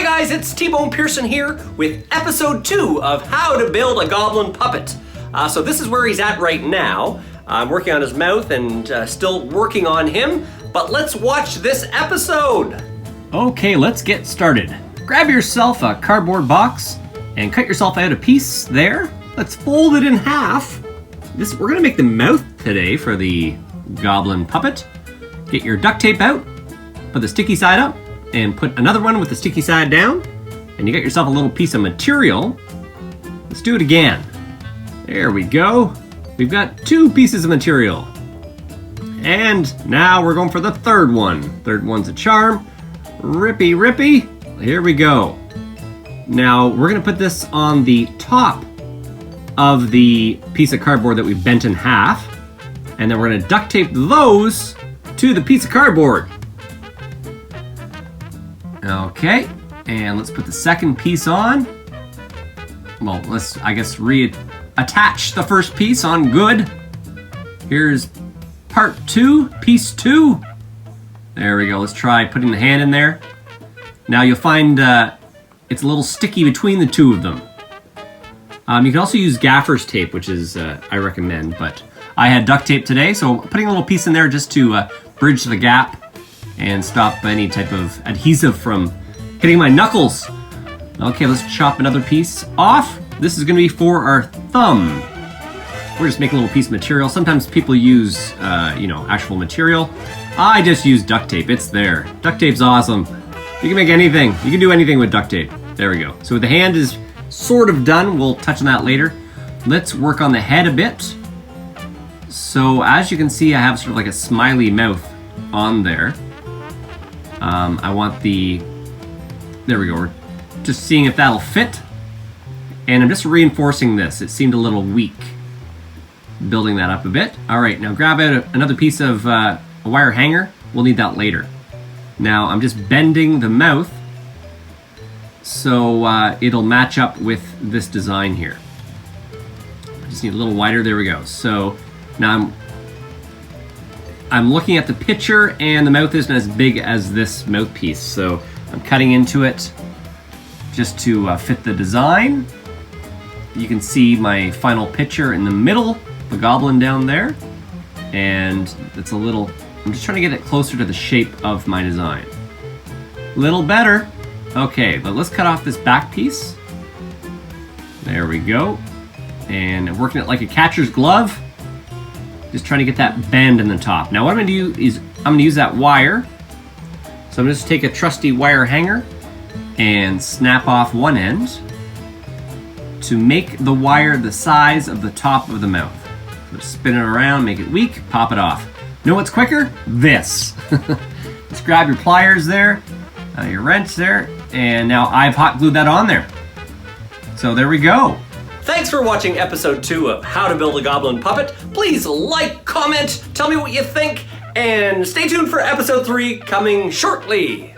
guys, it's T-Bone-Pearson here with episode 2 of How to Build a Goblin Puppet. So this is where he's at right now. I'm working on his mouth and still working on him, but let's watch this episode. Okay, let's get started. Grab yourself a cardboard box and cut yourself out a piece there. Let's fold it in half. We're gonna make the mouth today for the Goblin Puppet. Get your duct tape out, put the sticky side up, and put another one with the sticky side down, and you got yourself a little piece of material. Let's do it again. There we go. We've got 2 pieces of material. And now we're going for the third one. Third one's a charm. Rippy, rippy. Here we go. Now we're gonna put this on the top of the piece of cardboard that we've bent in half, and then we're gonna duct tape those to the piece of cardboard. Okay, and let's put the second piece on. Well, let's, I guess, reattach the first piece on good. Here's part 2, piece 2. There we go, let's try putting the hand in there. Now you'll find it's a little sticky between the 2 of them. You can also use gaffer's tape, which is, I recommend, but I had duct tape today, so I'm putting a little piece in there just to bridge the gap and stop any type of adhesive from hitting my knuckles. Okay, let's chop another piece off. This is gonna be for our thumb. We're just making a little piece of material. Sometimes people use, actual material. I just use duct tape, it's there. Duct tape's awesome. You can make anything. You can do anything with duct tape. There we go. So the hand is sort of done. We'll touch on that later. Let's work on the head a bit. So as you can see, I have sort of like a smiley mouth on there. I want there we go. We're just seeing if that'll fit. And I'm just reinforcing this. It seemed a little weak. Building that up a bit. All right, now grab out another piece of a wire hanger. We'll need that later. Now I'm just bending the mouth so it'll match up with this design here. I just need a little wider, there we go. So now I'm looking at the picture and the mouth isn't as big as this mouthpiece, so I'm cutting into it just to fit the design. You can see my final picture in the middle, the goblin down there, and it's a little, I'm just trying to get it closer to the shape of my design. Little better. Okay, but let's cut off this back piece. There we go. And I'm working it like a catcher's glove. Just trying to get that bend in the top. Now what I'm gonna do is I'm gonna use that wire. So I'm just take a trusty wire hanger and snap off one end to make the wire the size of the top of the mouth. So spin it around, make it weak, pop it off. Know what's quicker? This. Just grab your pliers there, your wrench there, and now I've hot glued that on there. So there we go. Thanks for watching episode 2 of How to Build a Goblin Puppet. Please like, comment, tell me what you think, and stay tuned for episode 3 coming shortly.